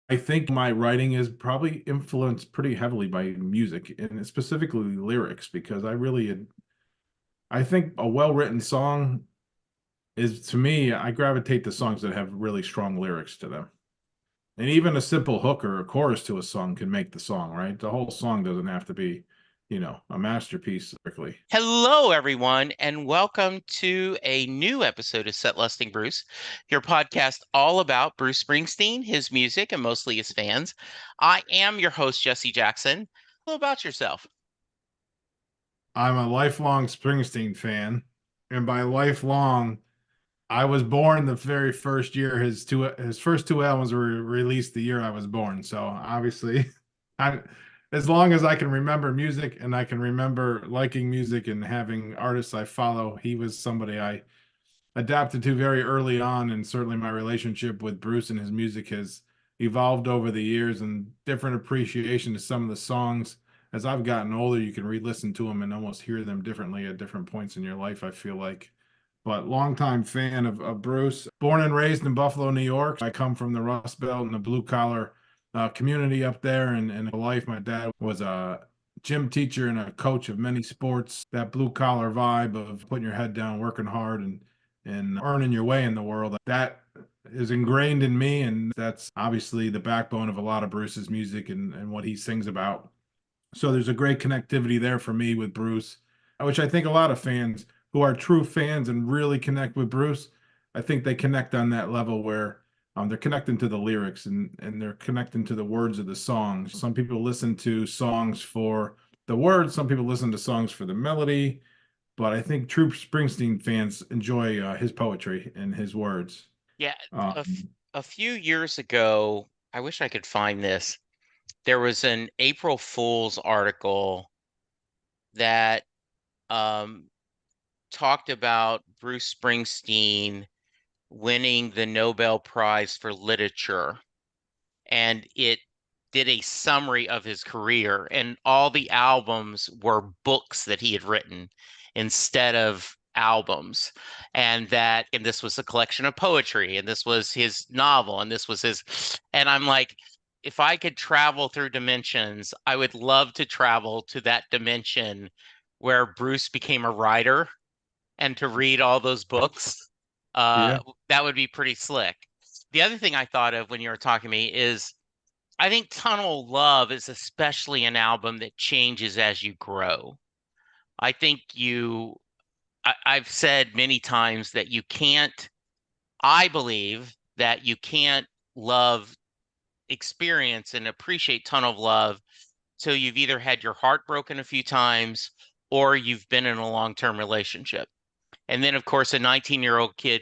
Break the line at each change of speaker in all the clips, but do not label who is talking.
I think my writing is probably influenced pretty heavily by music and specifically lyrics because I think a well-written song is, to me, I gravitate to songs that have really strong lyrics to them. And even a simple hook or a chorus to a song can make the song, right? The whole song doesn't have to be, a masterpiece lyrically.
Hello, everyone, and welcome to a new episode of Set Lusting Bruce, your podcast all about Bruce Springsteen, his music, and mostly his fans. I am your host, Jesse Jackson. How about yourself?
I'm a lifelong Springsteen fan, and by lifelong, I was born the very first year his first two albums were released the year I was born. So obviously, I as long as I can remember music and I can remember liking music and having artists I follow, he was somebody I adapted to very early on, and certainly my relationship with Bruce and his music has evolved over the years and different appreciation to some of the songs. As I've gotten older, you can re-listen to them and almost hear them differently at different points in your life, I feel like. But longtime fan of Bruce. Born and raised in Buffalo, New York. I come from the Rust Belt and the blue collar community up there. And life, my dad was a gym teacher and a coach of many sports. That blue collar vibe of putting your head down, working hard, and earning your way in the world. That is ingrained in me, and that's obviously the backbone of a lot of Bruce's music and what he sings about. So there's a great connectivity there for me with Bruce, which I think a lot of fans who are true fans and really connect with Bruce, I think they connect on that level where they're connecting to the lyrics and they're connecting to the words of the songs. Some people listen to songs for the words, some people listen to songs for the melody, but I think true Springsteen fans enjoy his poetry and his words.
Yeah, a, f-
Um,
a few years ago, I wish I could find this. There was an April Fool's article that um, talked about Bruce Springsteen winning the Nobel Prize for Literature, and it did a summary of his career, and all the albums were books that he had written instead of albums. And this was a collection of poetry, and this was his novel, and this was his. And I'm like, if I could travel through dimensions, I would love to travel to that dimension where Bruce became a writer and to read all those books. Uh,
yeah,
that would be pretty slick. The other thing I thought of when you were talking to me is I think Tunnel Love is especially an album that changes as you grow. I think I've said many times that I believe that you can't love, experience, and appreciate Tunnel of Love till you've either had your heart broken a few times or you've been in a long-term relationship. And then, of course, a 19-year-old kid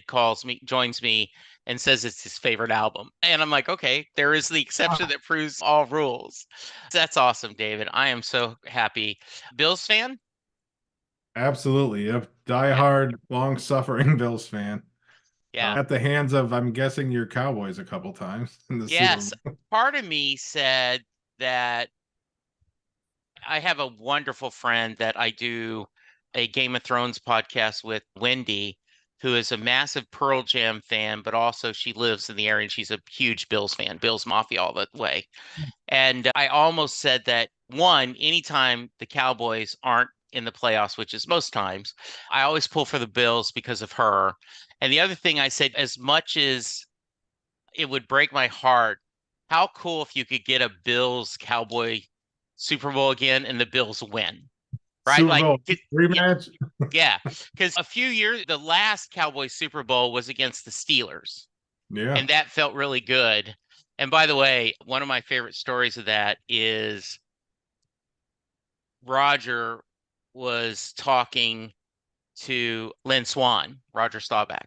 joins me and says it's his favorite album. And I'm like, okay, there is the exception that proves all rules. That's awesome, David. I am so happy. Bills fan?
absolutely. Yep.
Yeah.
Diehard, long-suffering Bills fan.
Yeah.
At the hands of, I'm guessing, your Cowboys a couple times in the Super
Yes.
Bowl.
Part of me said that I have a wonderful friend that I do a Game of Thrones podcast with, Wendy, who is a massive Pearl Jam fan, but also she lives in the area and she's a huge Bills fan, Bills Mafia all the way. And I almost said that one, anytime the Cowboys aren't in the playoffs, which is most times, I always pull for the Bills because of her. And the other thing I said, as much as it would break my heart, how cool if you could get a Bills Cowboy Super Bowl again and the Bills win, right?
Super
Like,
Bowl
yeah,
rematch.
yeah. Because a few years, the last Cowboy Super Bowl was against the Steelers,
Yeah.
and that felt really good. And by the way, one of my favorite stories of that is Roger was talking to Lynn Swan, Roger Staubach,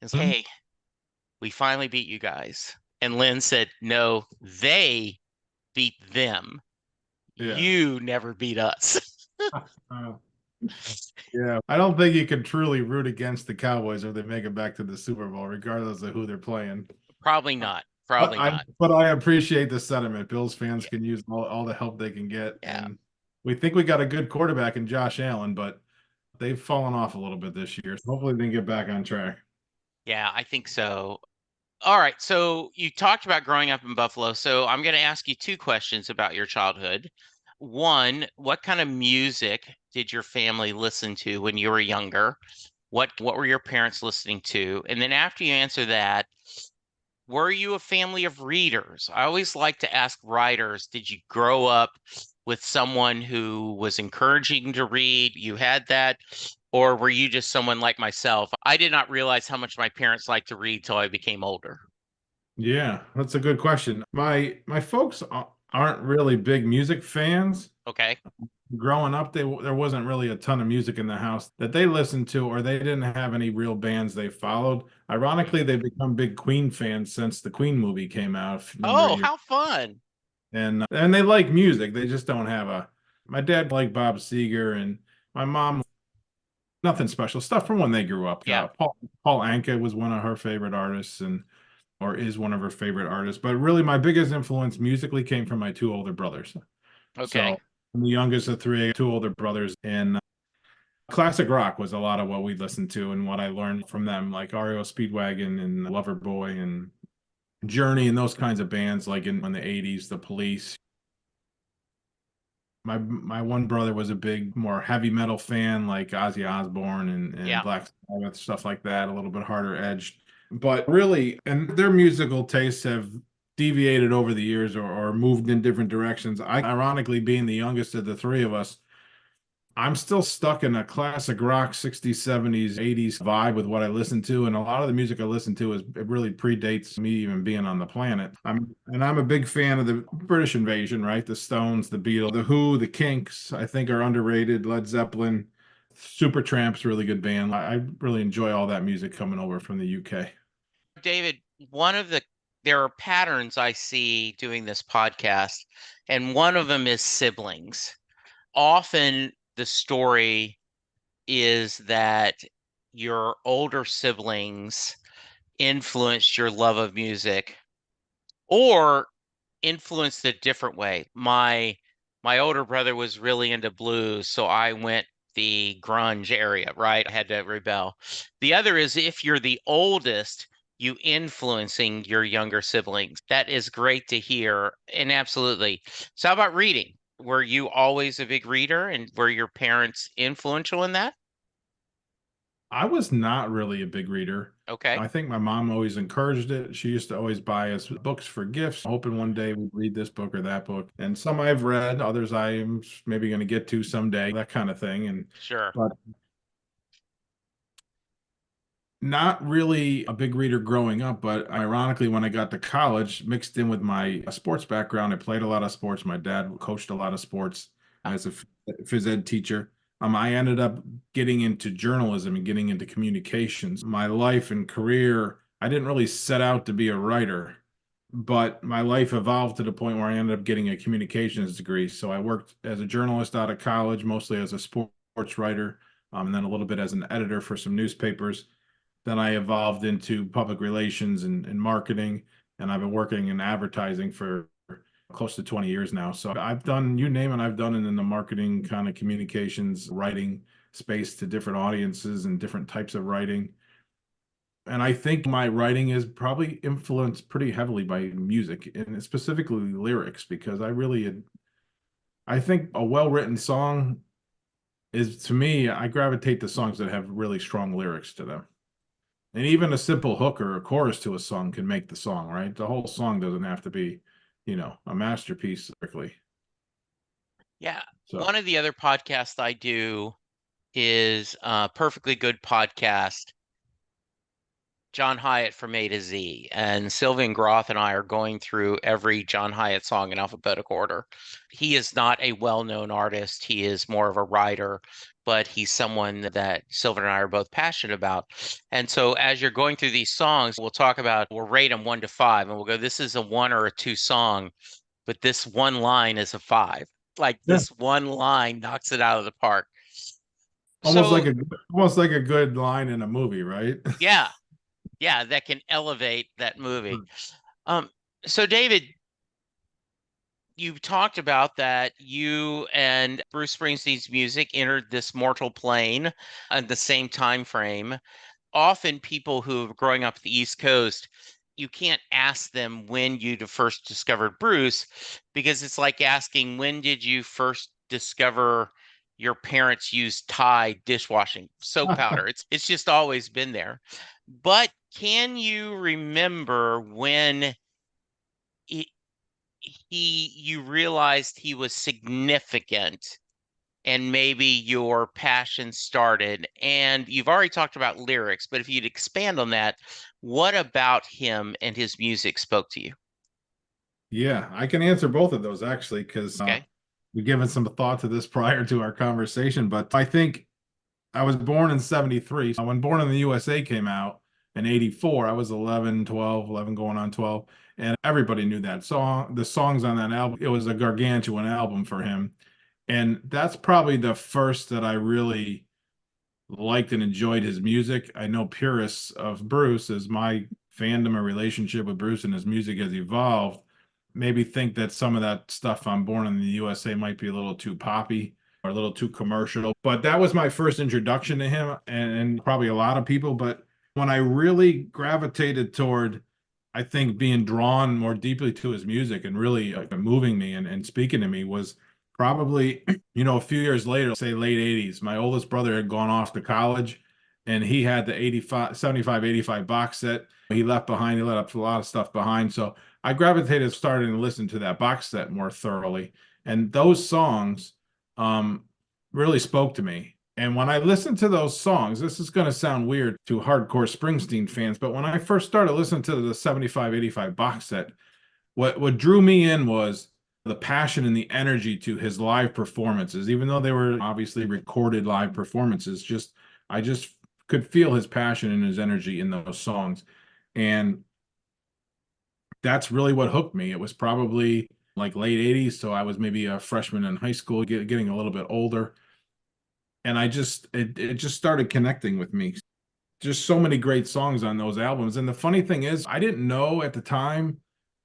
and said,
Mhm.
"Hey, we finally beat you guys." And Lynn said, "No, they beat them.
Yeah.
You never beat us."
Uh, yeah. I don't think you can truly root against the Cowboys if they make it back to the Super Bowl, regardless of who they're playing.
Probably
Uh,
not.
But
Probably
I
not.
but I appreciate the sentiment. Bills fans
Yeah.
can use all the help they can get.
Yeah.
And we think we got a good quarterback in Josh Allen, but they've fallen off a little bit this year. So hopefully they can get back on track.
Yeah, I think so. All right. So you talked about growing up in Buffalo. So I'm going to ask you two questions about your childhood. One, what kind of music did your family listen to when you were younger? What were your parents listening to? And then after you answer that, were you a family of readers? I always like to ask writers, did you grow up with someone who was encouraging to read? You had that? Or were you just someone like myself? I did not realize how much my parents liked to read till I became older.
Yeah, that's a good question. My folks aren't really big music fans.
Okay.
Growing up, there wasn't really a ton of music in the house that they listened to, or they didn't have any real bands they followed. Ironically, they've become big Queen fans since the Queen movie came out a number of
Oh,
years,
how fun.
and they like music. They just don't have a. My dad liked Bob Seger, and my mom nothing special stuff from when they grew up.
Yeah.
Paul Anka was one of her favorite artists, and or is one of her favorite artists. But really, my biggest influence musically came from my two older brothers.
Okay.
So I'm the youngest of three, two older brothers, and classic rock was a lot of what we listened to and what I learned from them, like REO Speedwagon and Loverboy and Journey and those kinds of bands, like in the '80s, The Police. My one brother was a big, more heavy metal fan, like Ozzy Osbourne and
Yeah.
Black Sabbath, stuff like that, a little bit harder edged. But really, and their musical tastes have deviated over the years or moved in different directions. Ironically, being the youngest of the three of us, I'm still stuck in a classic rock 60s, 70s, 80s vibe with what I listen to. And a lot of the music I listen to it really predates me even being on the planet. I'm a big fan of the British invasion, right? The Stones, the Beatles, the Who, the Kinks, I think are underrated. Led Zeppelin, Supertramp's a really good band. I really enjoy all that music coming over from the UK.
David, there are patterns I see doing this podcast, and one of them is siblings. Often the story is that your older siblings influenced your love of music or influenced a different way. My older brother was really into blues, so I went the grunge area, right? I had to rebel. The other is if you're the oldest, you influencing your younger siblings. That is great to hear. And absolutely. So how about reading? Were you always a big reader and were your parents influential in that?
I was not really a big reader.
Okay.
I think my mom always encouraged it. She used to always buy us books for gifts, hoping one day we'd read this book or that book. And some I've read, others I am maybe going to get to someday, that kind of thing. And
Sure.
but not really a big reader growing up, but ironically, when I got to college, mixed in with my sports background, I played a lot of sports. My dad coached a lot of sports as a phys ed teacher. I ended up getting into journalism and getting into communications. My life and career, I didn't really set out to be a writer, but my life evolved to the point where I ended up getting a communications degree. So I worked as a journalist out of college, mostly as a sports writer, and then a little bit as an editor for some newspapers. Then I evolved into public relations and marketing, and I've been working in advertising for close to 20 years now. So I've done, you name it, I've done it in the marketing kind of communications, writing space to different audiences and different types of writing. And I think my writing is probably influenced pretty heavily by music and specifically lyrics, because I think a well-written song is, to me, I gravitate to songs that have really strong lyrics to them. And even a simple hook or a chorus to a song can make the song, right? The whole song doesn't have to be, a masterpiece lyrically.
Yeah.
So
One of the other podcasts I do is Perfectly Good Podcast, John Hyatt from A to Z. And Sylvian Groth and I are going through every John Hyatt song in alphabetical order. He is not a well-known artist. He is more of a writer, but he's someone that Sylvan and I are both passionate about. And so as you're going through these songs, we'll rate them 1 to 5, and we'll go, this is a 1 or a 2 song, but this one line is a 5. Like
yeah,
this one line knocks it out of the park.
almost
So
almost like a good line in a movie, right?
yeah, yeah, that can elevate that movie. Um, so David, you talked about that you and Bruce Springsteen's music entered this mortal plane at the same time frame. Often people who are growing up the East Coast you can't ask them when you first discovered Bruce, because it's like asking, when did you first discover your parents used Tide dishwashing soap powder? It's just always been there. But can you remember when he, you realized he was significant and maybe your passion started? And you've already talked about lyrics, but if you'd expand on that, what about him and his music spoke to you?
Yeah, I can answer both of those actually, because
Okay.
we've given some thought to this prior to our conversation. But I think I was born in 73. So when Born in the USA came out in 84, I was 11, 12, 11 going on 12. And everybody knew that song, the songs on that album. It was a gargantuan album for him. And that's probably the first that I really liked and enjoyed his music. I know purists of Bruce, as my fandom or relationship with Bruce and his music has evolved, maybe think that some of that stuff on Born in the USA might be a little too poppy or a little too commercial. But that was my first introduction to him, and probably a lot of people. But when I really gravitated toward, I think, being drawn more deeply to his music and really moving me and speaking to me was probably, a few years later, say late 80s. My oldest brother had gone off to college and he had the 85, 75, 85 box set. He left behind, he left a lot of stuff behind. So I gravitated, started to listen to that box set more thoroughly. And those songs um, really spoke to me. And when I listened to those songs, this is going to sound weird to hardcore Springsteen fans, but when I first started listening to the 75, 85 box set, what drew me in was the passion and the energy to his live performances, even though they were obviously recorded live performances. Just I just could feel his passion and his energy in those songs. And that's really what hooked me. It was probably like late 80s, so I was maybe a freshman in high school, getting a little bit older. And it just started connecting with me. Just so many great songs on those albums. And the funny thing is, I didn't know at the time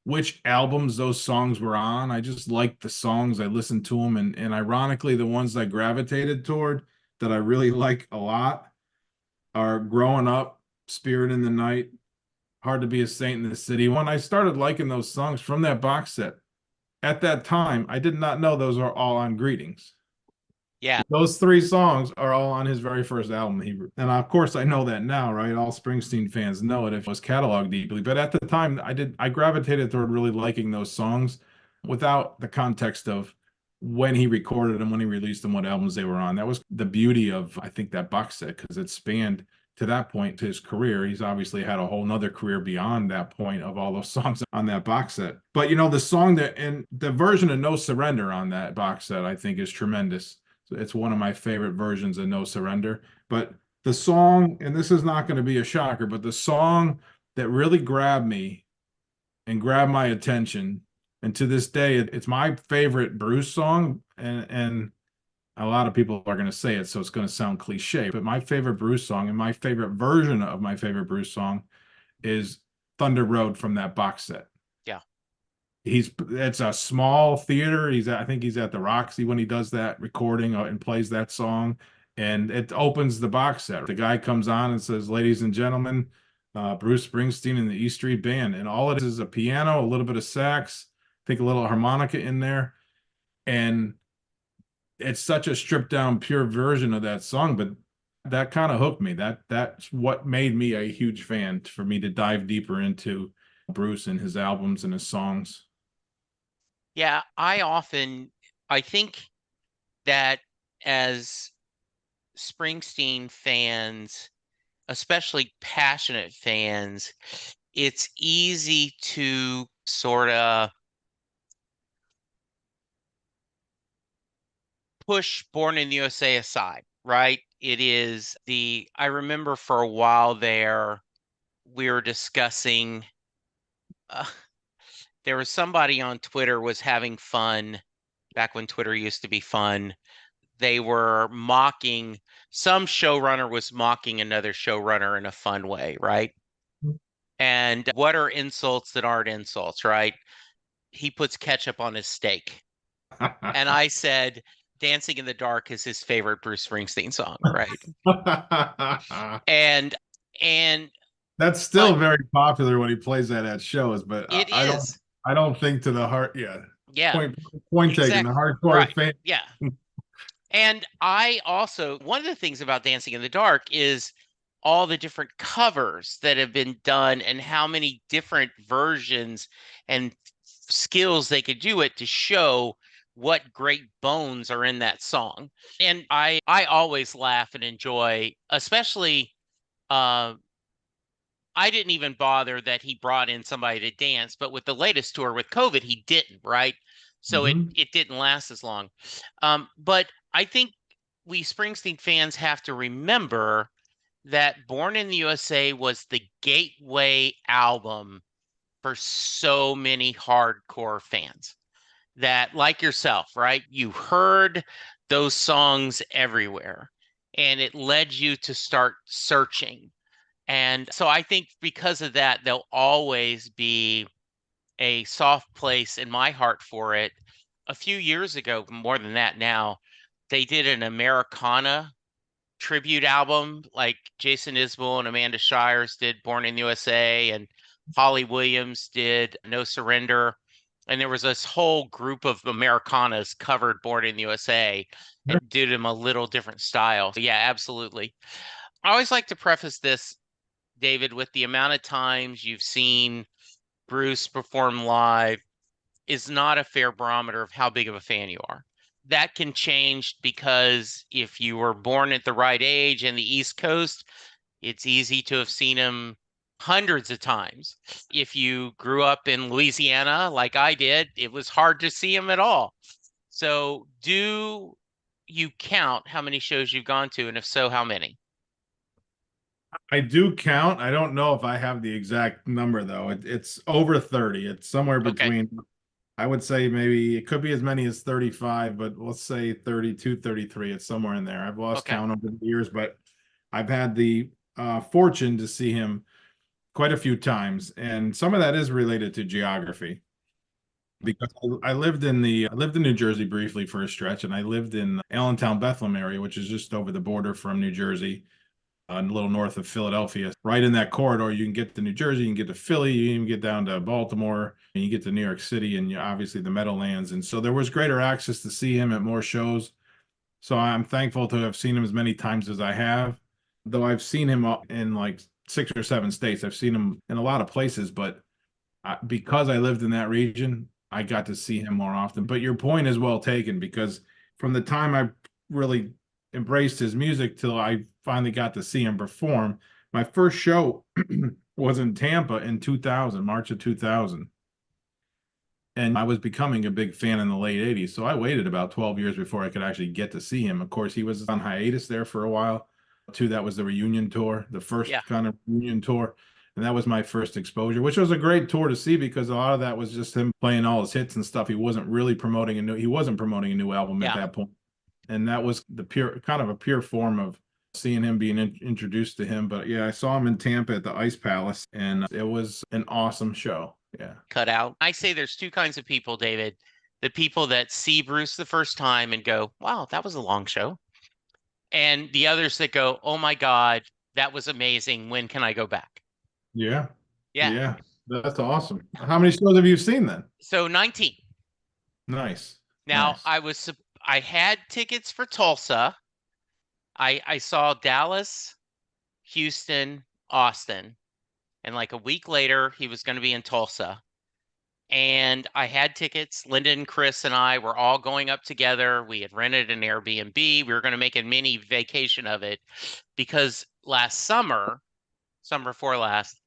which albums those songs were on. I just liked the songs. I listened to them, and ironically, the ones I gravitated toward that I really like a lot are Growing Up, Spirit in the Night, Hard to Be a Saint in the City. When I started liking those songs from that box set, at that time, I did not know those are all on Greetings.
Yeah.
Those three songs are all on his very first album. And of course, I know that now, right? All Springsteen fans know it if it was cataloged deeply. But at the time, I gravitated toward really liking those songs without the context of when he recorded them, when he released them, what albums they were on. That was the beauty of, I think, that box set, because it spanned to that point to his career. He's obviously had a whole nother career beyond that point of all those songs on that box set. But the song that and the version of No Surrender on that box set, I think, is tremendous. It's one of my favorite versions of No Surrender. But the song, and this is not going to be a shocker, but the song that really grabbed me and grabbed my attention, and to this day, it's my favorite Bruce song, and a lot of people are going to say it, so it's going to sound cliche, but my favorite Bruce song and my favorite version of my favorite Bruce song is Thunder Road from that box set.
Yeah.
It's a small theater. I think he's at the Roxy when he does that recording and plays that song, and it opens the box set. The guy comes on and says, "Ladies and gentlemen, Bruce Springsteen and the E Street Band," and all it is a piano, a little bit of sax, I think a little harmonica in there, and it's such a stripped down, pure version of that song, but that kind of hooked me. That's what made me a huge fan, for me to dive deeper into Bruce and his albums and his songs.
Yeah. I think that as Springsteen fans, especially passionate fans, it's easy to sort of push Born in the USA aside, right? I remember for a while there, we were discussing, uh, there was somebody on Twitter was having fun back when Twitter used to be fun. They were mocking, some showrunner was mocking another showrunner in a fun way, right? And what are insults that aren't insults, right? He puts ketchup on his steak. And I said, Dancing in the Dark is his favorite Bruce Springsteen song, right? And and
That's still
But
very popular when he plays that at shows, but
it
I don't
is.
I don't think to the heart. Yeah,
Yeah,
point taken. The
exactly.
hardcore
Right.
fan.
Yeah. And I also, one of the things about Dancing in the Dark is all the different covers that have been done and how many different versions and skills they could do it to show what great bones are in that song. And I always laugh and enjoy, especially uh I didn't even bother that he brought in somebody to dance, but with the latest tour with COVID, he didn't, right? So it
Mhm.
it didn't last as long. But I think we Springsteen fans have to remember that Born in the USA was the gateway album for so many hardcore fans that, like yourself, right? You heard those songs everywhere and it led you to start searching. And so I think because of that, there'll always be a soft place in my heart for it. A few years ago, more than that now, they did an Americana tribute album, like Jason Isbell and Amanda Shires did Born in the USA, and Holly Williams did No Surrender. And there was this whole group of Americanas covered Born in the USA and did them a little different style. So yeah, absolutely. I always like to preface this, David, with the amount of times you've seen Bruce perform live is not a fair barometer of how big of a fan you are. That can change because if you were born at the right age in the East Coast, it's easy to have seen him hundreds of times. If you grew up in Louisiana, like I did, it was hard to see him at all. So, do you count how many shows you've gone to? And if so, how many?
I do count. I don't know if I have the exact number though. It's over 30. It's somewhere
Okay.
between, I would say maybe it could be as many as 35, but let's say 32, 33. It's somewhere in there. I've lost
Okay.
count over the years, but I've had the fortune to see him quite a few times, and some of that is related to geography because I lived in New Jersey briefly for a stretch, and I lived in Allentown, Bethlehem area, which is just over the border from New Jersey, a little north of Philadelphia. Right in that corridor, you can get to New Jersey, you can get to Philly, you can even get down to Baltimore, and you get to New York City, and obviously the Meadowlands. And so there was greater access to see him at more shows. So I'm thankful to have seen him as many times as I have, though I've seen him in like 6 or 7 states. I've seen him in a lot of places, but because I lived in that region, I got to see him more often. But your point is well taken because from the time I really embraced his music till I finally got to see him perform, my first show was in Tampa in 2000, March of 2000. And I was becoming a big fan in the late 80s. So I waited about 12 years before I could actually get to see him. Of course, he was on hiatus there for a while. Too, that was the reunion tour, the
Yeah.
first kind of reunion tour. And that was my first exposure, which was a great tour to see because a lot of that was just him playing all his hits and stuff. He wasn't promoting a new album at
Yeah.
that point. And that was the pure kind of a pure form of seeing him being introduced to him. But yeah, I saw him in Tampa at the Ice Palace, and it was an awesome show. Yeah.
Cut out. I say there's two kinds of people, David. The people that see Bruce the first time and go, wow, that was a long show. And the others that go, oh my God, that was amazing. When can I go back?
Yeah.
Yeah.
Yeah. That's awesome. How many shows have you seen then?
So 19.
Nice.
Now
Nice.
I had tickets for Tulsa. I saw Dallas, Houston, Austin, and like a week later he was going to be in Tulsa. And I had tickets. Linda and Chris and I were all going up together. We had rented an Airbnb. We were going to make a mini vacation of it because last summer, summer before last,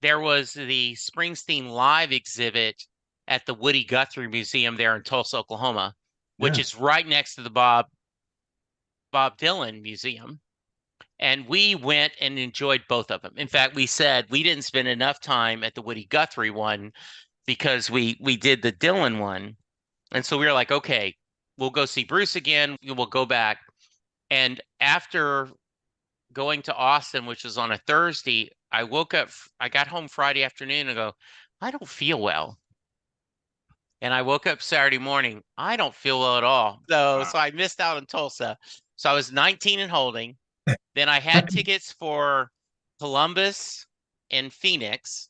there was the Springsteen live exhibit at the Woody Guthrie Museum there in Tulsa, Oklahoma, which
Yeah.
is right next to the Bob Dylan Museum. And we went and enjoyed both of them. In fact, we said we didn't spend enough time at the Woody Guthrie one because we did the Dylan one. And so we were like, okay, we'll go see Bruce again. We'll go back. And after going to Austin, which was on a Thursday, I woke up, I got home Friday afternoon and go, I don't feel well. And I woke up Saturday morning, I don't feel well at all. So
Wow.
I missed out on Tulsa. So I was 19 and holding. Then I had tickets for Columbus, in Phoenix,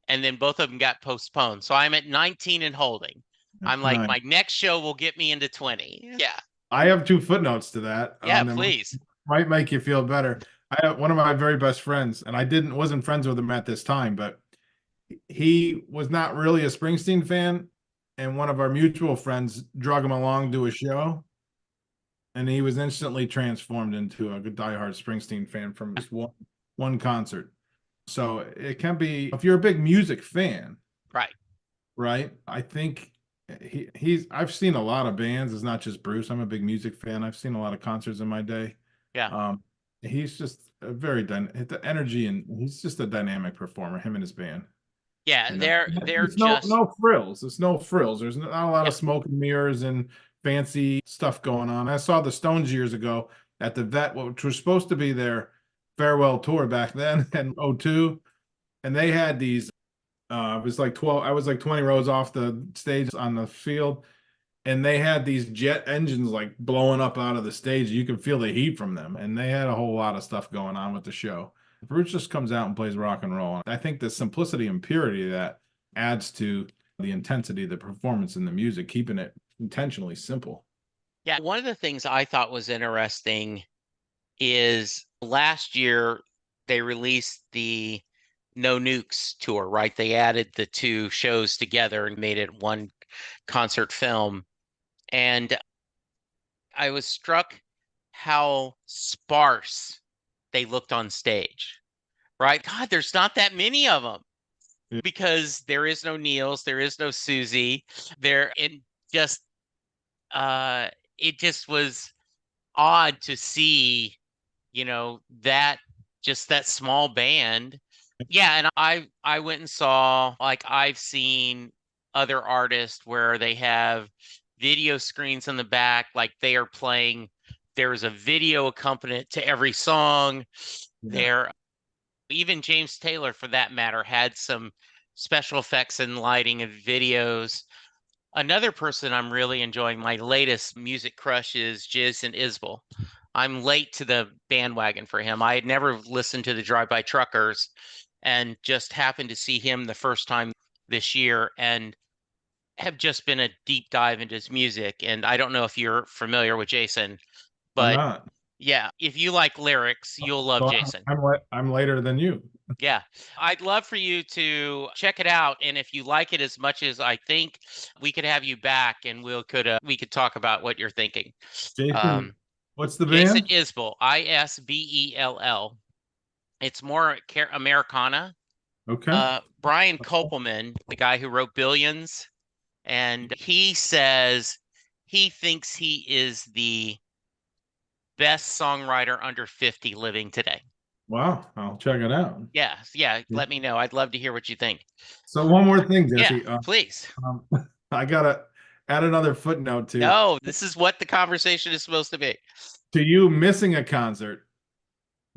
and then both of them got postponed. So I'm at 19 and holding. I'm like,
Nice.
my next show will get me into 20. Yeah.
I have two footnotes to that.
Yeah,
That
please.
might make you feel better. I have one of my very best friends, and I didn't wasn't friends with him at this time, but he was not really a Springsteen fan, and one of our mutual friends drug him along to a show, and he was instantly transformed into a good diehard Springsteen fan from just one concert. So it can be if you're a big music fan,
Right.
right? I think he's I've seen a lot of bands. It's not just Bruce. I'm a big music fan. I've seen a lot of concerts in my day.
Yeah.
He's just a very the energy, and he's just a dynamic performer. Him and his band.
Yeah,
You know,
they're
it's no
just
frills. It's no frills. There's not a lot
yeah,
of smoke and mirrors and fancy stuff going on. I saw the Stones years ago at the Vet, which was supposed to be their farewell tour back then in '02, and they had these. It was like 12. I was like 20 rows off the stage on the field, and they had these jet engines like blowing up out of the stage. You could feel the heat from them, and they had a whole lot of stuff going on with the show. Bruce just comes out and plays rock and roll. I think the simplicity and purity of that adds to the intensity of the performance and the music, keeping it intentionally simple.
yeah. One of the things I thought was interesting is last year they released the No Nukes tour, right? They added the two shows together and made it one concert film. And I was struck how sparse they looked on stage, right? God, there's not that many of them because there is no Niels, there is no Susie. There, just it just was odd to see, that just that small band. Yeah, and I went and saw, like, I've seen other artists where they have video screens in the back, like they are playing, there's a video accompaniment to every song.
Yeah.
There, even James Taylor, for that matter, had some special effects and lighting of videos. Another person I'm really enjoying, my latest music crush, is Jason Isbell. I'm late to the bandwagon for him. I had never listened to the Drive-By Truckers and just happened to see him the first time this year and have just been a deep dive into his music. And I don't know if you're familiar with Jason,
I'm
but
not.
yeah, if you like lyrics, you'll love
So
Jason.
I'm later than you.
Yeah, I'd love for you to check it out, and if you like it as much as I think, we could have you back, and we could talk about what you're thinking.
Jason, what's the
Jason
band?
Isbell, Isbell. It's more Americana.
Okay.
Brian Kopelman, the guy who wrote Billions, and he says he thinks he is the best songwriter under 50 living today.
Wow, I'll check it out.
Yeah, let me know. I'd love to hear what you think.
So one more thing,
Yeah,
Jesse.
please.
Um, I gotta add another footnote
No, this is what the conversation is supposed to be.
to you missing a concert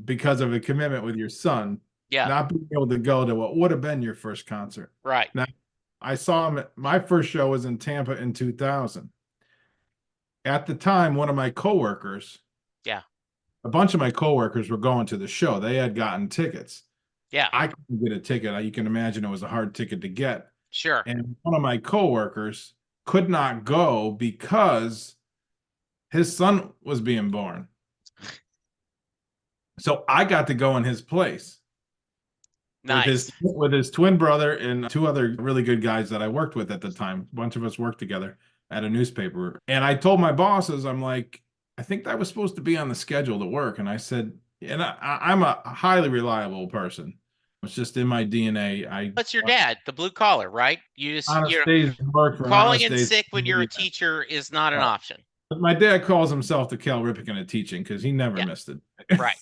because of a commitment with your son,
Yeah,
not being able to go to what would have been your first concert.
right.
Now, I saw him. My first show was in Tampa in 2000. At the time, one of my coworkers,
Yeah,
a bunch of my coworkers were going to the show. They had gotten tickets.
yeah,
I couldn't get a ticket. You can imagine it was a hard ticket to get.
sure.
And one of my coworkers could not go because his son was being born. So I got to go in his place
Nice.
with his twin brother and two other really good guys that I worked with at the time. A bunch of us worked together at a newspaper. And I told my bosses, I'm like, I think that was supposed to be on the schedule to work. And I said, and I'm a highly reliable person. It's just in my DNA.
What's your dad? The blue collar, right?
Honest days work for
Calling
honest
in
days.
sick when you're a teacher is not an option.
My dad calls himself the Cal Ripken of teaching because he never
Yeah,
missed it.
right,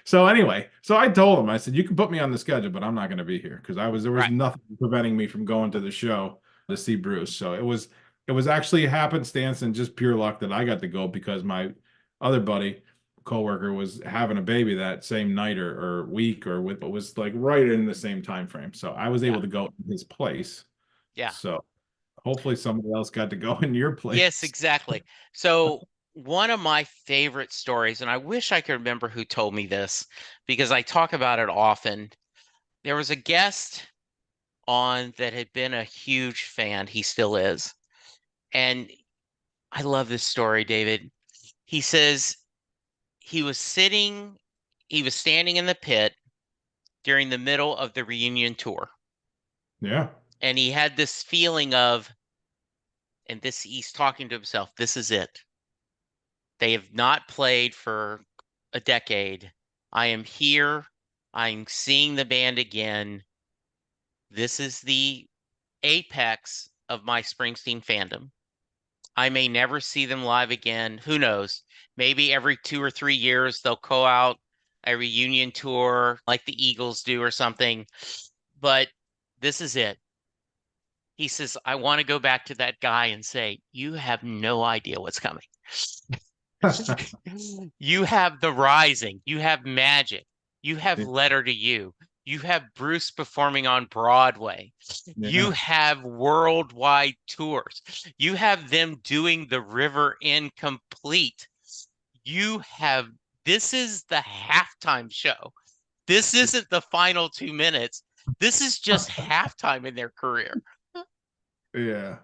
So anyway, so I told him, I said, you can put me on the schedule, but I'm not going to be here because there was
right.
nothing preventing me from going to the show to see Bruce. So it was actually happenstance and just pure luck that I got to go because my other buddy, coworker, was having a baby that same night or week it was like right in the same time frame. So I was able to go in his place.
Yeah.
So hopefully somebody else got to go in your
Yes,
place.
exactly. So one of my favorite stories, and I wish I could remember who told me this because I talk about it often. There was a guest on that had been a huge fan. He still is. And I love this story, David. He says he was sitting, he was standing in the pit during the middle of the reunion tour.
Yeah.
And he had this feeling of, and this, he's talking to himself, this is it. They have not played for a decade. I am here. I'm seeing the band again. This is the apex of my Springsteen fandom. I may never see them live again. Who knows? Maybe every 2 or 3 years they'll go out a reunion tour like the Eagles do or something. But this is it. He says, I want to go back to that guy and say, you have no idea what's coming. You have The Rising, you have Magic, you have Letter to You, you have Bruce performing on Broadway, you
Yeah.
have worldwide tours, you have them doing the River Incomplete. You have this is the halftime show. This isn't the final 2 minutes. This is just halftime in their career.
Yeah.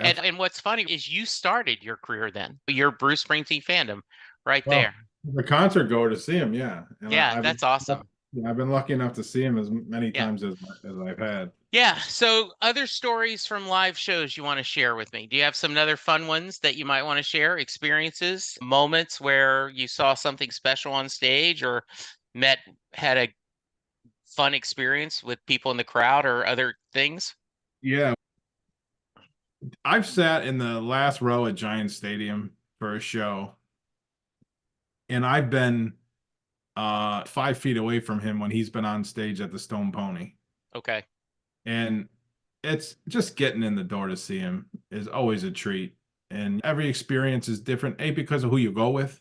And what's funny is you started your career then. Your Bruce Springsteen fandom right
Well,
there.
the concert goer to see him, yeah. And
Yeah, that's awesome.
I've been lucky enough to see him as many
Yeah.
times as I've had.
Yeah. So other stories from live shows you want to share with me? Do you have some other fun ones that you might want to share? Experiences, moments where you saw something special on stage or met had a fun experience with people in the crowd or other things?
Yeah. I've sat in the last row at Giant Stadium for a show, and I've been 5 feet away from him when he's been on stage at the Stone Pony.
Okay.
And it's just getting in the door to see him is always a treat. And every experience is different, A, because of who you go with.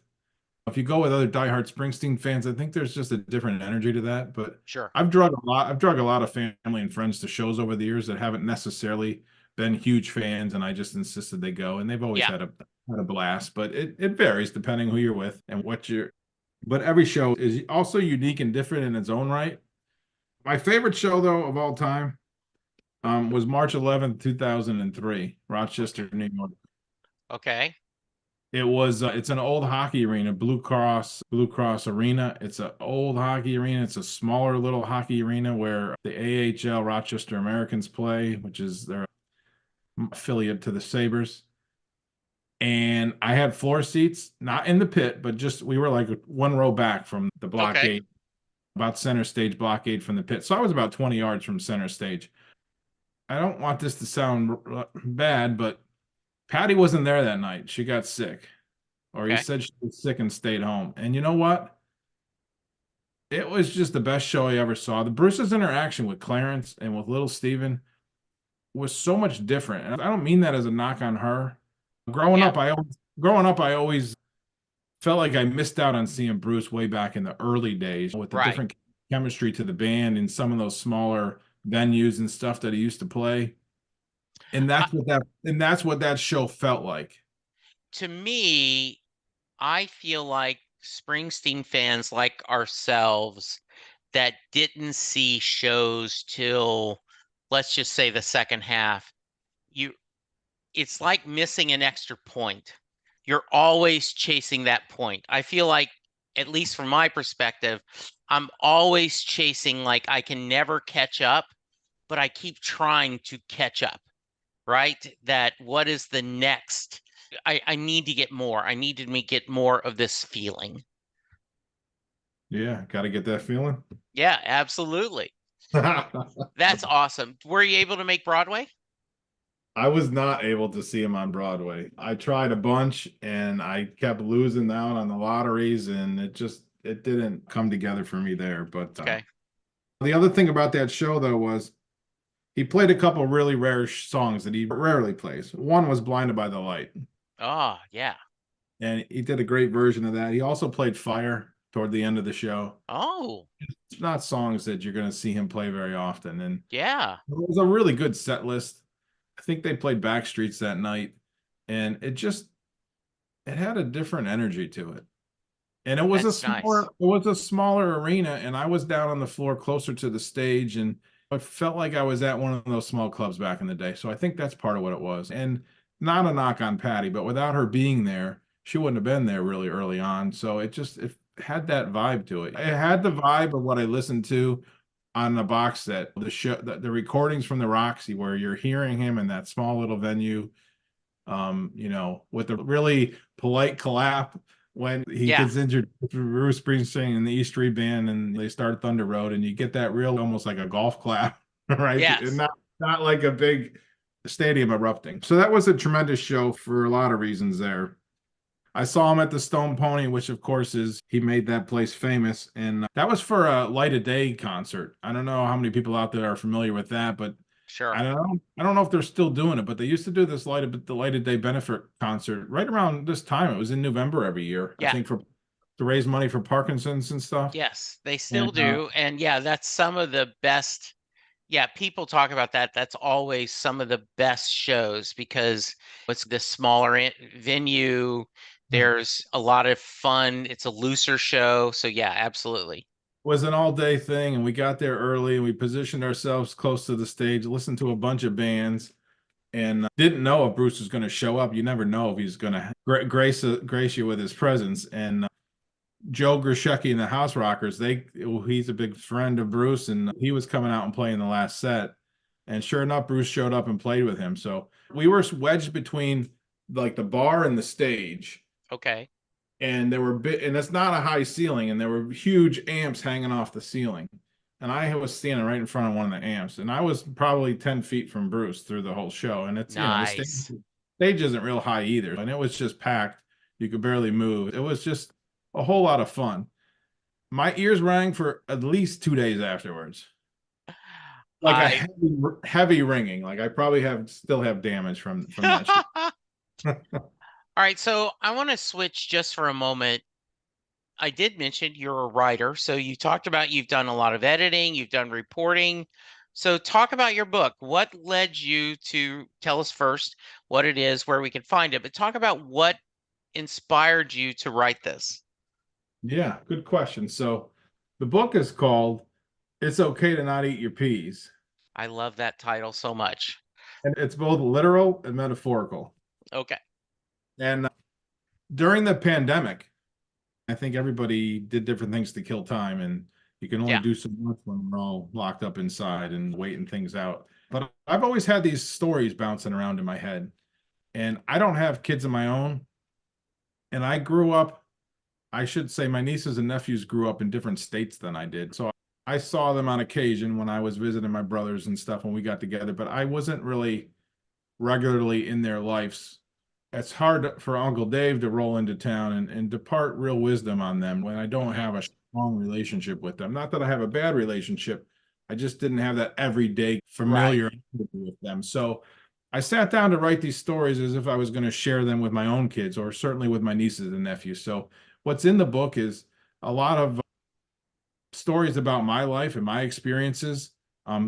If you go with other diehard Springsteen fans, I think there's just a different energy to that. But
Sure.
I've drug a lot of family and friends to shows over the years that haven't necessarily been huge fans, and I just insisted they go, and they've always
Yeah.
had a blast. But it varies depending who you're with and what you're. But every show is also unique and different in its own right. My favorite show, though, of all time, was March 11th, 2003, Rochester, New York.
Okay.
It's an old hockey arena, Blue Cross Arena. It's an old hockey arena. It's a smaller little hockey arena where the AHL Rochester Americans play, which is their affiliate to the Sabres. And I had floor seats, not in the pit, but just we were like one row back from the
Okay.
blockade, about center stage blockade from the pit. So I was about 20 yards from center stage. I don't want this to sound bad, but Patty wasn't there that night. She got sick, or he
Okay.
said she was sick and stayed home. And you know what? It was just the best show I ever saw. The Bruce's interaction with Clarence and with little Steven was so much different. And I don't mean that as a knock on her.
Yeah.
Growing up, I always felt like I missed out on seeing Bruce way back in the early days with the
Right.
different chemistry to the band in some of those smaller venues and stuff that he used to play. And
I,
that's what that show felt like.
to me, I feel like Springsteen fans like ourselves that didn't see shows till, let's just say, the second half, you it's like missing an extra point. You're always chasing that point. I feel like, at least from my perspective, I'm always chasing, like I can never catch up, but I keep trying to catch up, right? That what is the next? I need to get more. I need to get more of this feeling.
Yeah, got to get that feeling.
Yeah, absolutely. That's awesome. Were you able to make Broadway?
I was not able to see him on Broadway. I tried a bunch and I kept losing out on the lotteries, and it didn't come together for me there. But
Okay.
the other thing about that show though was he played a couple really rare songs that he rarely plays. One was Blinded by the Light,
Oh, yeah.
and he did a great version of that. He also played Fire toward the end of the show.
Oh,
It's not songs that you're going to see him play very often, and
yeah.
it was a really good set list. I think they played Backstreets that night, and it had a different energy to it. And it was a
That's
smaller,
nice.
it was a smaller arena, and I was down on the floor closer to the stage, and I felt like I was at one of those small clubs back in the day. So I think that's part of what it was. And not a knock on Patty, but without her being there, she wouldn't have been there really early on. So it had that vibe to it. It had the vibe of what I listened to on the box set, the show, the recordings from the Roxy, where you're hearing him in that small little venue, with a really polite clap when he
Yeah.
gets injured through Bruce Springsteen and the East Street Band, and they start Thunder Road, and you get that real, almost like a golf clap, right? And
Yes.
not like a big stadium erupting. So that was a tremendous show for a lot of reasons there. I saw him at the Stone Pony, which of course is he made that place famous, and that was for a Light of Day concert. I don't know how many people out there are familiar with that, but
Sure.
I don't know if they're still doing it, but they used to do this the Light of Day benefit concert right around this time. It was in November every year, I
Yeah.
think, for to raise money for Parkinson's and stuff.
Yes, they
And
still do. And yeah, that's some of the best. Yeah, people talk about that. That's always some of the best shows because it's the smaller venue. There's a lot of fun. It's a looser show. So yeah, absolutely.
was an all day thing, and we got there early, and we positioned ourselves close to the stage, listened to a bunch of bands, and didn't know if Bruce was going to show up. You never know if he's going to grace you with his presence. And Joe Grishecki and the House Rockers, he's a big friend of Bruce, and he was coming out and playing the last set. And sure enough, Bruce showed up and played with him. So we were wedged between like the bar and the stage,
Okay.
and and it's not a high ceiling, and there were huge amps hanging off the ceiling. And I was standing right in front of one of the amps, and I was probably 10 feet from Bruce through the whole show. And it's, the
Nice.
stage isn't real high either. And it was just packed. You could barely move. It was just a whole lot of fun. My ears rang for at least 2 days afterwards, like a
I
heavy ringing. Like I probably still have damage from that show.
All right, so I want to switch just for a moment. I did mention you're a writer, so you talked about you've done a lot of editing, you've done reporting. So talk about your book. What led you to tell us first what it is, where we can find it, but talk about what inspired you to write this.
Yeah, good question. So the book is called "It's Okay to Not Eat Your Peas,"
I love that title so much.
and it's both literal and metaphorical.
Okay.
And during the pandemic, I think everybody did different things to kill time, and you can only
Yeah.
do so much when we're all locked up inside and waiting things out. But I've always had these stories bouncing around in my head, and I don't have kids of my own. And I grew up, I should say, my nieces and nephews grew up in different states than I did. So I saw them on occasion when I was visiting my brothers and stuff when we got together, but I wasn't really regularly in their lives. It's hard for Uncle Dave to roll into town and depart real wisdom on them when I don't
Mhm.
have a strong relationship with them. Not that I have a bad relationship, I just didn't have that everyday
Right.
familiar with them. So I sat down to write these stories as if I was going to share them with my own kids, or certainly with my nieces and nephews. So what's in the book is a lot of stories about my life and my experiences,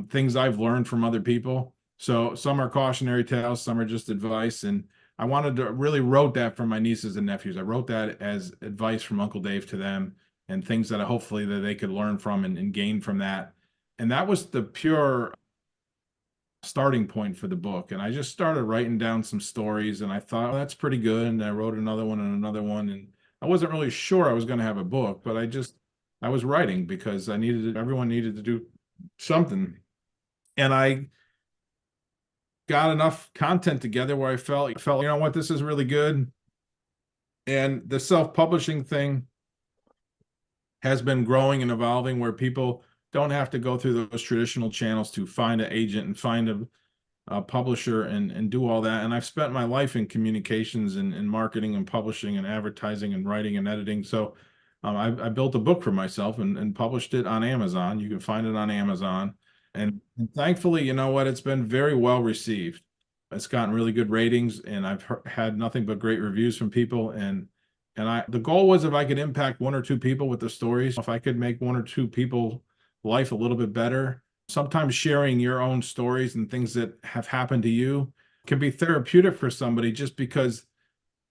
things I've learned from other people. So some are cautionary tales, some are just advice. And I wanted to really wrote that for my nieces and nephews. I wrote that as advice from Uncle Dave to them, and things that hopefully that they could learn from and gain from that. And that was the pure starting point for the book. And I just started writing down some stories, and I thought, "Oh, that's pretty good." And I wrote another one and another one. And I wasn't really sure I was going to have a book, but I was writing because everyone needed to do something. And I got enough content together where I felt, you know what, this is really good. And the self-publishing thing has been growing and evolving, where people don't have to go through those traditional channels to find an agent and find a publisher and do all that. And I've spent my life in communications and marketing and publishing and advertising and writing and editing. So I built a book for myself and published it on Amazon. You can find it on Amazon. And thankfully, you know what? It's been very well received. It's gotten really good ratings, and I've had nothing but great reviews from people. And the goal was, if I could impact one or two people with the stories, if I could make one or two people life a little bit better. Sometimes sharing your own stories and things that have happened to you can be therapeutic for somebody, just because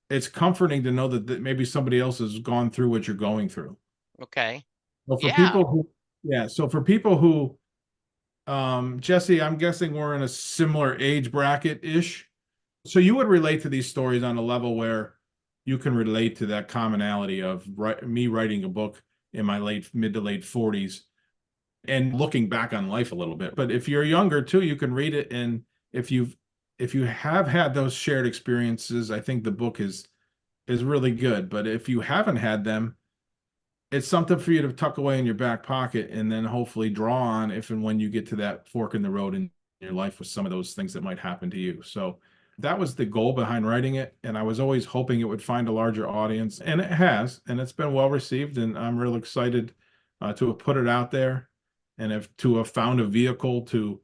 it's comforting to know that maybe somebody else has gone through what you're going through.
Okay.
So for
Yeah.
people who, yeah, so for people who, Jesse, I'm guessing we're in a similar age bracket-ish. So you would relate to these stories on a level where you can relate to that commonality of me writing a book in my mid to late 40s and looking back on life a little bit. But if you're younger too, you can read it, and if you've if you have had those shared experiences, I think the book is really good. But if you haven't had them, it's something for you to tuck away in your back pocket and then hopefully draw on if and when you get to that fork in the road in your life with some of those things that might happen to you. So that was the goal behind writing it. And I was always hoping it would find a larger audience, and it has, and it's been well received. And I'm real excited to have put it out there and to have found a vehicle to,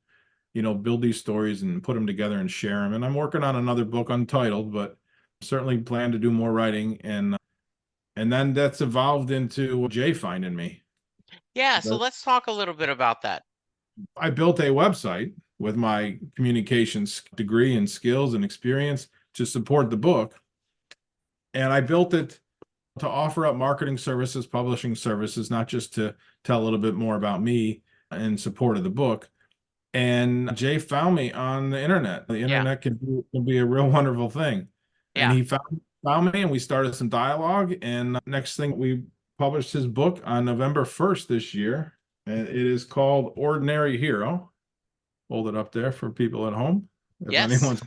build these stories and put them together and share them. And I'm working on another book untitled, but certainly plan to do more writing. And then that's evolved into Jay finding me.
Yeah. So let's talk a little bit about that.
I built a website with my communications degree and skills and experience to support the book. And I built it to offer up marketing services, publishing services, not just to tell a little bit more about me in support of the book. And Jay found me on the internet. The
Yeah.
internet can be a real wonderful thing. And
Yeah.
he found me, and we started some dialogue. And next thing, we published his book on November 1st this year. And it is called Ordinary Hero. Hold it up there for people at home, if
Yes.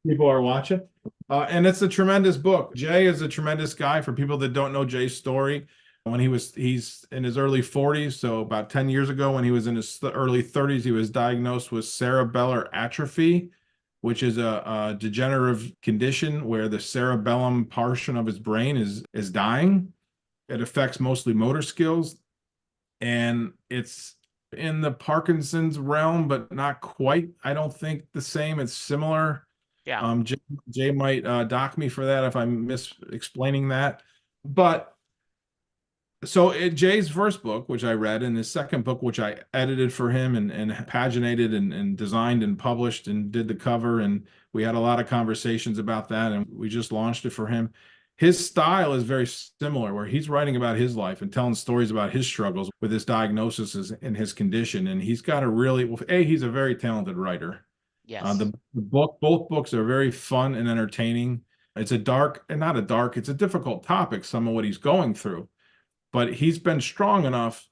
people are watching. And it's a tremendous book. Jay is a tremendous guy. For people that don't know Jay's story, he's in his early 40s, so about 10 years ago, when he was in his early 30s, he was diagnosed with cerebellar atrophy, which is a degenerative condition where the cerebellum portion of his brain is dying. It affects mostly motor skills, and it's in the Parkinson's realm, but not quite. I don't think the same. It's similar.
Yeah.
Jay might dock me for that if I'm explaining that. But so Jay's first book, which I read, and his second book, which I edited for him and paginated and designed and published and did the cover, and we had a lot of conversations about that, and we just launched it for him. His style is very similar, where he's writing about his life and telling stories about his struggles with his diagnosis and his condition. And he's got a really, well, he's a very talented writer.
Yes.
Both books are very fun and entertaining. It's a dark, and not a dark, it's a difficult topic, some of what he's going through, but he's been strong enough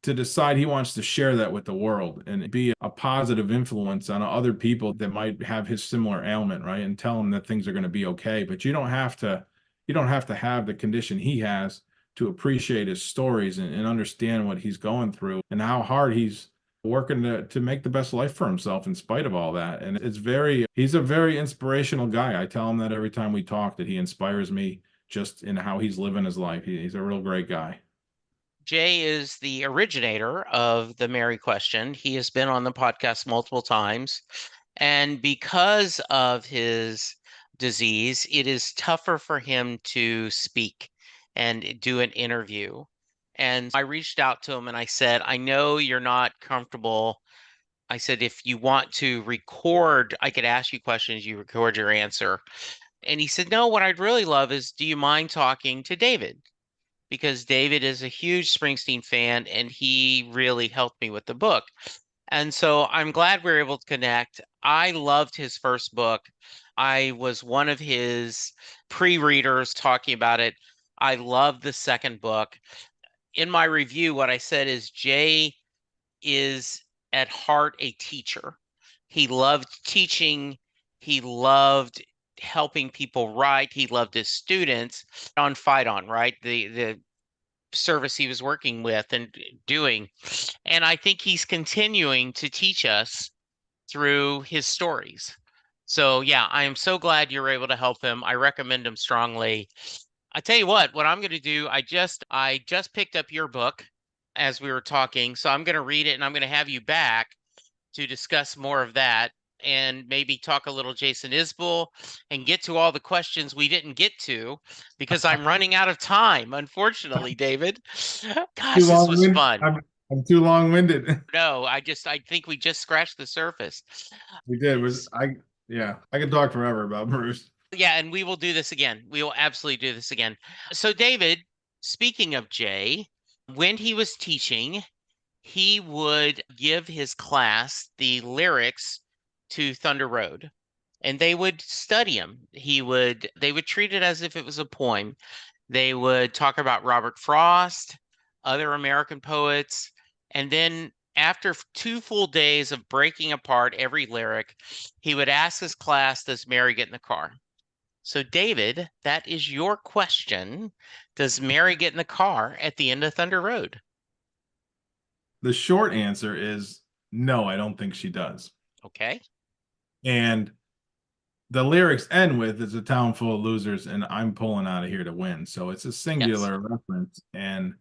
to decide he wants to share that with the world and be a positive influence on other people that might have his similar ailment, right? And tell them that things are going to be okay. But you don't have to have the condition he has to appreciate his stories and understand what he's going through and how hard he's working to make the best life for himself in spite of all that. And he's a very inspirational guy. I tell him that every time we talk, that he inspires me just in how he's living his life. He's a real great guy.
Jay is the originator of the Mary question. He has been on the podcast multiple times. And because of his disease, it is tougher for him to speak and do an interview. And I reached out to him and I said, I know you're not comfortable. I said, if you want to record, I could ask you questions, you record your answer. And he said, no, what I'd really love is, do you mind talking to David? Because David is a huge Springsteen fan and he really helped me with the book. And so I'm glad we were able to connect. I loved his first book. I was one of his pre-readers talking about it. I loved the second book. In my review, what I said is Jay is at heart a teacher. He loved teaching. He loved helping people write. He loved his students on Fight On, right? The service he was working with and doing. And I think he's continuing to teach us through his stories. So yeah, I am so glad you're able to help him. I recommend him strongly. I tell you what I'm going to do, I just picked up your book as we were talking, so I'm going to read it and I'm going to have you back to discuss more of that and maybe talk a little Jason Isbell and get to all the questions we didn't get to because I'm running out of time, unfortunately, David.
Too
Gosh, this was
long-winded.
fun.
I'm too long-winded.
No, I think we just scratched the surface.
We did.
It's
Yeah, I could talk forever about Bruce.
Yeah, and we will do this again. We will absolutely do this again. So, David, speaking of Jay, when he was teaching, he would give his class the lyrics to Thunder Road, and they would study them. They would treat it as if it was a poem. They would talk about Robert Frost, other American poets, and then after 2 full days of breaking apart every lyric, he would ask his class, "Does Mary get in the car?" So, David, that is your question. Does Mary get in the car at the end of Thunder Road?
The short answer is no, I don't think she does.
Okay.
And the lyrics end with "It's a town full of losers, and I'm pulling out of here to win." So it's a
Yes.
singular reference. And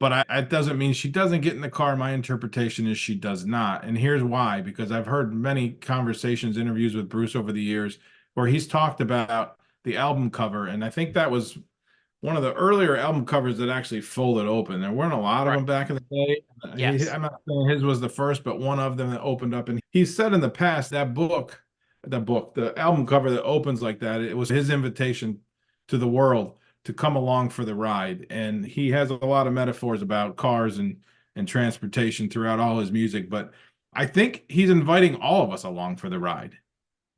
but it doesn't mean she doesn't get in the car. My interpretation is she does not. And here's why, because I've heard many conversations, interviews with Bruce over the years where he's talked about the album cover. And I think that was one of the earlier album covers that actually folded open. There weren't a lot of
Right.
them back in the day.
Yes.
I'm not saying his was the first, but one of them that opened up. And he said in the past that the album cover that opens like that, it was his invitation to the world to come along for the ride. And he has a lot of metaphors about cars and transportation throughout all his music. But I think he's inviting all of us along for the ride.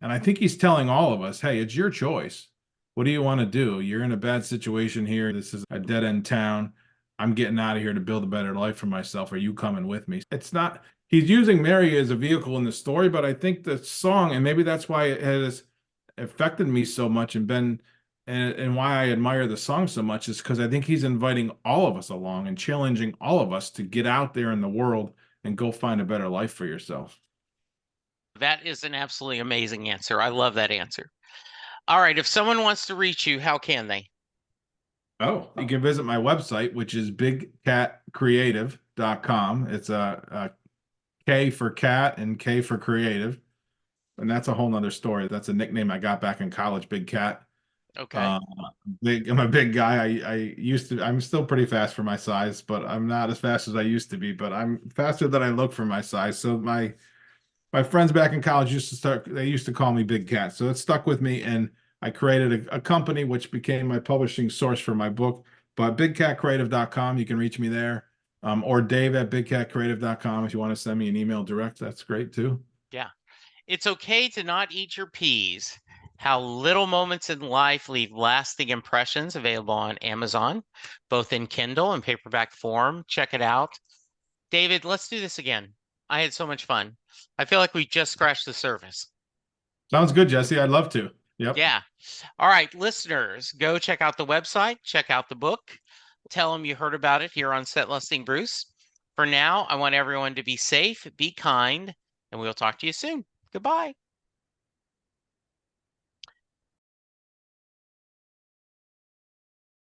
And I think he's telling all of us, hey, it's your choice. What do you want to do? You're in a bad situation here. This is a dead end town. I'm getting out of here to build a better life for myself. Are you coming with me? It's not, he's using Mary as a vehicle in the story, but I think the song, and maybe that's why it has affected me so much and been, and why I admire the song so much is because I think he's inviting all of us along and challenging all of us to get out there in the world and go find a better life for yourself.
That is an absolutely amazing answer. I love that answer. All right. If someone wants to reach you, how can they?
Oh, you can visit my website, which is bigcatcreative.com. It's a K for cat and K for creative. And that's a whole nother story. That's a nickname I got back in college, Big Cat.
Okay.
Uh, I'm a big guy. I'm still pretty fast for my size, but I'm not as fast as I used to be, but I'm faster than I look for my size. So my friends back in college they used to call me Big Cat. So it stuck with me. And I created a company which became my publishing source for my book. But bigcatcreative.com, you can reach me there. Or Dave at bigcatcreative.com if you want to send me an email direct. That's great too.
Yeah. It's okay to not eat your peas. How little moments in life leave lasting impressions, available on Amazon, both in Kindle and paperback form. Check it out. David, let's do this again. I had so much fun. I feel like we just scratched the surface.
Sounds good, Jesse. I'd love to. Yep.
Yeah. All right, listeners, go check out the website, check out the book, tell them you heard about it here on Set Lusting Bruce. For now, I want everyone to be safe, be kind, and we'll talk to you soon. Goodbye.